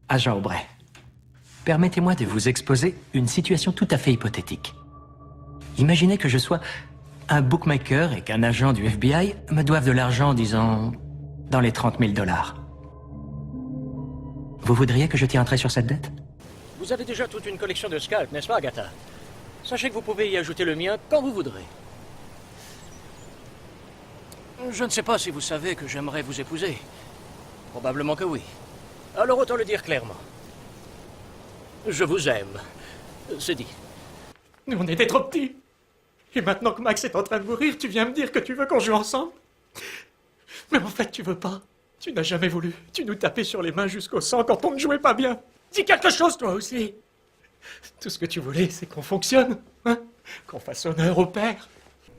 Agent Aubray, permettez-moi de vous exposer une situation tout à fait hypothétique. Imaginez que je sois un bookmaker et qu'un agent du FBI me doive de l'argent, disons, dans les 30 000 $. Vous voudriez que je tire un trait sur cette dette? Vous avez déjà toute une collection de scalps, n'est-ce pas, Agatha? Sachez que vous pouvez y ajouter le mien quand vous voudrez. Je ne sais pas si vous savez que j'aimerais vous épouser. Probablement que oui. Alors autant le dire clairement. Je vous aime. C'est dit. Nous, on était trop petits. Et maintenant que Max est en train de mourir, tu viens me dire que tu veux qu'on joue ensemble? Mais en fait, tu veux pas. Tu n'as jamais voulu. Tu nous tapais sur les mains jusqu'au sang quand on ne jouait pas bien. Dis quelque chose, toi aussi. Tout ce que tu voulais, c'est qu'on fonctionne, hein? Qu'on fasse honneur au père.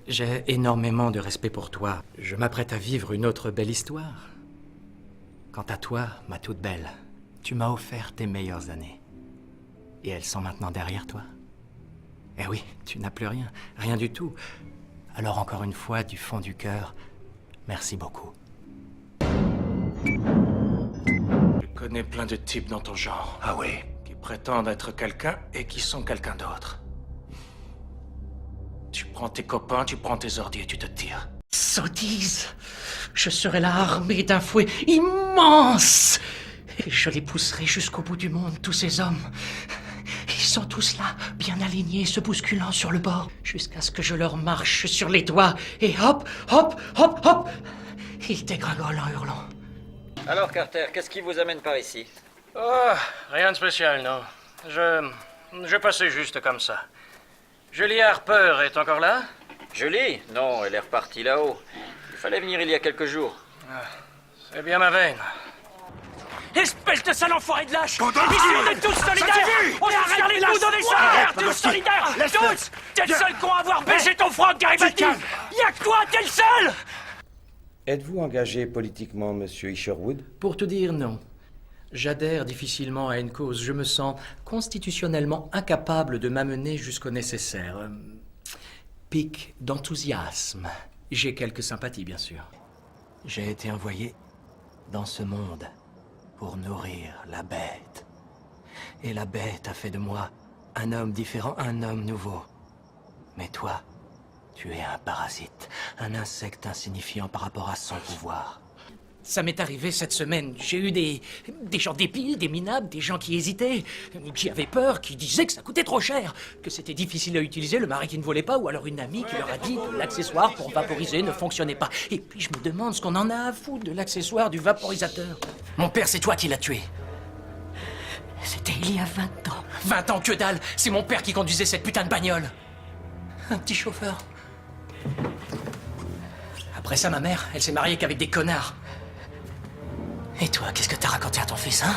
J'ai énormément de respect pour toi. Je m'apprête à vivre une autre belle histoire. Quant à toi, ma toute belle, tu m'as offert tes meilleures années. Et elles sont maintenant derrière toi. Eh oui, tu n'as plus rien, rien du tout. Alors encore une fois, du fond du cœur, merci beaucoup. Je connais plein de types dans ton genre. Ah oui? Qui prétendent être quelqu'un et qui sont quelqu'un d'autre. Tu prends tes copains, tu prends tes ordi et tu te tires. Sottise! Je serai là armé d'un fouet immense! Et je les pousserai jusqu'au bout du monde, tous ces hommes. Ils sont tous là, bien alignés, se bousculant sur le bord, jusqu'à ce que je leur marche sur les doigts. Et hop, hop, hop, hop! Ils dégringolent en hurlant. Alors, Carter, qu'est-ce qui vous amène par ici? Oh, rien de spécial, non. Je passais juste comme ça. Julie Harper est encore là? Julie? Non, elle est repartie là-haut. Il fallait venir il y a quelques jours. C'est bien ma veine. Espèce de sale enfoiré de lâche! Ici, on est tous solidaires! On se tire les coups dans les salaires! Tous solidaires! Tous! T'es le seul con à avoir baissé ton front, Garibaldi! Y'a que toi, t'es le seul! Êtes-vous engagé politiquement, monsieur Isherwood? Pour tout dire, non. J'adhère difficilement à une cause. Je me sens constitutionnellement incapable de m'amener jusqu'au nécessaire. Pic d'enthousiasme. J'ai quelques sympathies, bien sûr. J'ai été envoyé dans ce monde pour nourrir la bête. Et la bête a fait de moi un homme différent, un homme nouveau. Mais toi, tu es un parasite, un insecte insignifiant par rapport à son pouvoir. Ça m'est arrivé cette semaine. J'ai eu des gens débiles, des minables, des gens qui hésitaient, qui avaient peur, qui disaient que ça coûtait trop cher, que c'était difficile à utiliser, le mari qui ne volait pas, ou alors une amie qui leur a dit que l'accessoire pour vaporiser ne fonctionnait pas. Et puis je me demande ce qu'on en a à foutre de l'accessoire du vaporisateur. Mon père, c'est toi qui l'as tué. C'était il y a 20 ans. 20 ans, que dalle! C'est mon père qui conduisait cette putain de bagnole. Un petit chauffeur. Après ça, ma mère, elle s'est mariée qu'avec des connards. Et toi, qu'est-ce que t'as raconté à ton fils, hein?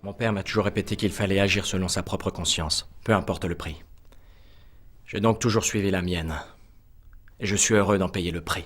Mon père m'a toujours répété qu'il fallait agir selon sa propre conscience, peu importe le prix. J'ai donc toujours suivi la mienne. Et je suis heureux d'en payer le prix.